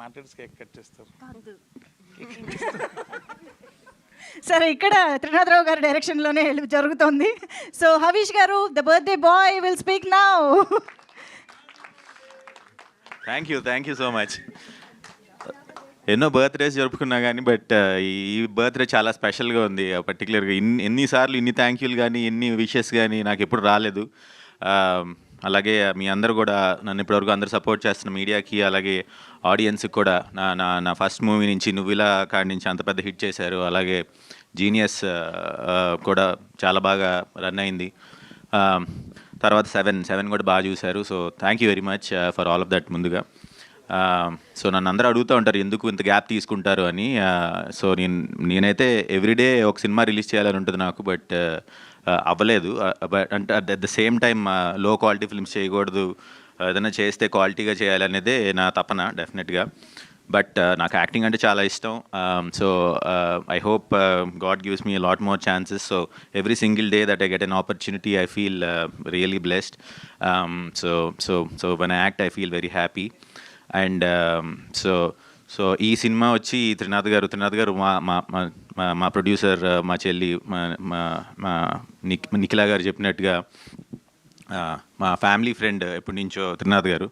మాట్లాడి cake cut చేస్తారు. సరే, ఇక్కడ త్రినాథరావు గారి డైరెక్షన్లోనే జరుగుతోంది. సో హవీష్ గారు, the birthday boy will speak now. Thank you so much. ఎన్నో బర్త్డేస్ జరుపుకున్నా కానీ బట్ ఈ బర్త్డే చాలా స్పెషల్గా ఉంది. పర్టికులర్గా ఎన్నిసార్లు ఇన్ని థ్యాంక్ యూలు కానీ ఎన్ని విషెస్ కానీ నాకు ఎప్పుడు రాలేదు. అలాగే మీ అందరూ కూడా నన్ను ఇప్పటివరకు అందరూ సపోర్ట్ చేస్తున్న మీడియాకి, అలాగే ఆడియన్స్కి కూడా నా నా నా ఫస్ట్ మూవీ నుంచి నువ్విలా కాడి నుంచి అంత పెద్ద హిట్ చేశారు. అలాగే జీనియస్ కూడా చాలా బాగా రన్ అయింది. తర్వాత సెవెన్ కూడా బాగా చూశారు. So thank you very much for all of that. ముందుగా సో నన్ను అందరూ అడుగుతూ ఉంటారు ఎందుకు ఇంత గ్యాప్ తీసుకుంటారు అని. సో నేనైతే ఎవ్రీడే ఒక సినిమా రిలీజ్ చేయాలని ఉంటుంది నాకు, బట్ అవ్వలేదు. బట్ అంటే అట్ ద సేమ్ టైం లో క్వాలిటీ ఫిల్మ్స్ చేయకూడదు, ఏదైనా చేస్తే క్వాలిటీగా చేయాలనేదే నా తపన డెఫినెట్గా. బట్ నాకు యాక్టింగ్ అంటే చాలా ఇష్టం. So I hope God gives me lot more chances. So every single day that I get an opportunity I feel really blessed. So when I act I feel very happy. And so ఈ cinema వచ్చి త్రినాథ్ గారు మా producer, మా చెల్లి, మా నిఖిలా గారు చెప్పినట్టుగా మా ఫ్యామిలీ ఫ్రెండ్ ఎప్పటి నుంచో. త్రినాథ్ గారు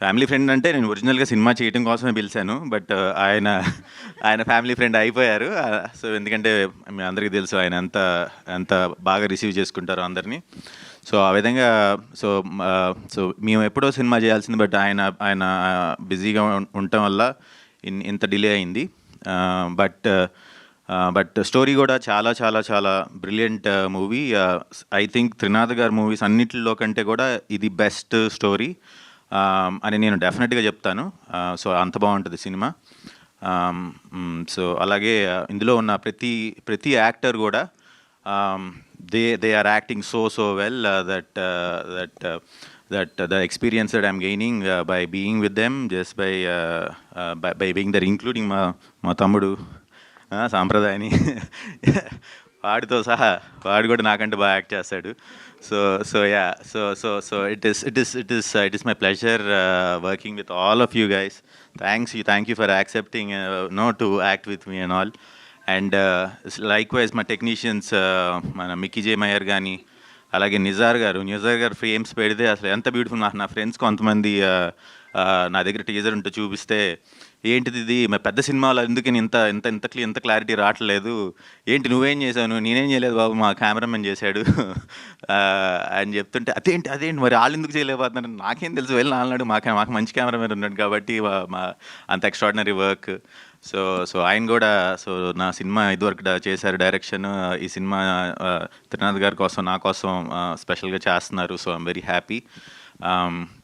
ఫ్యామిలీ ఫ్రెండ్ అంటే నేను ఒరిజినల్గా సినిమా చేయడం కోసమే పిలిచాను, బట్ ఆయన ఫ్యామిలీ ఫ్రెండ్ అయిపోయారు. సో ఎందుకంటే మీ అందరికీ తెలుసు ఆయన ఎంత బాగా రిసీవ్ చేసుకుంటారో అందరినీ. సో ఆ విధంగా సో మేము ఎప్పుడో సినిమా చేయాల్సింది, బట్ ఆయన బిజీగా ఉండటం వల్ల ఇంత డిలే అయింది. బట్ స్టోరీ కూడా చాలా చాలా చాలా brilliant movie. I think Trinath గారి మూవీస్ అన్నిటిలో కంటే కూడా ఇది బెస్ట్ స్టోరీ అని నేను డెఫినెట్గా చెప్తాను. సో అంత బాగుంటుంది సినిమా. సో అలాగే ఇందులో ఉన్న ప్రతి యాక్టర్ కూడా they are acting so well that the experience that I'm gaining by being with them, just by being there, including మా తమ్ముడు సాంప్రదాయని వాడితో సహా వాడు కూడా నాకంటే బాగా యాక్ట్ చేస్తాడు. So it is my pleasure working with all of you guys. Thank you for accepting to act with me and all. And likewise మా టెక్నీషియన్స్, మన మిక్కీ జే మయర్ కానీ, అలాగే నిజార్ గారు ఫ్రేమ్స్ పెడితే అసలు ఎంత బ్యూటిఫుల్. నా ఫ్రెండ్స్ కొంతమంది నా దగ్గర టీజర్ ఉంటే చూపిస్తే ఏంటిది ఇది పెద్ద సినిమాలో ఎందుకని ఇంత క్లారిటీ రావట్లేదు, ఏంటి నువ్వేం చేశావు, నేనేం చేయలేదు బాబు మా కెమెరామెన్ చేశాడు అని చెప్తుంటే అదేంటి మరి వాళ్ళు ఎందుకు చేయలేకపోతున్నారు, నాకేం తెలుసు వెళ్ళి అన్నాడు. మాకు మంచి కెమెరామెన్ ఉన్నాడు కాబట్టి మా అంత ఎక్స్ట్రాడినరీ వర్క్. సో ఆయన కూడా నా సినిమా ఇదివరకు చేశారు డైరెక్షన్. ఈ సినిమా త్రినాథ్ గారి కోసం నా కోసం స్పెషల్గా చేస్తున్నారు. So I'm very happy.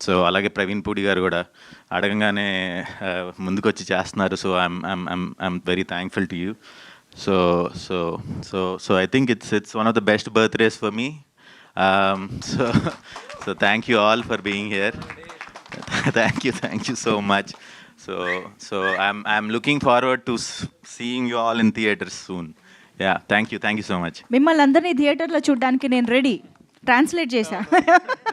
So అలాగే ప్రవీణ్ పూడి గారు కూడా అడగంగానే ముందుకు వచ్చి చేస్తున్నారు. So I'm very thankful to you. So I think it's one of the best birthdays for me. So thank you all for being here. Thank you so much. So I'm looking forward to seeing you all in theaters soon. Yeah, thank you so much. మిమ్మల్ని అందరినీ థియేటర్లో చూడడానికి నేను ready. Translate చేశా.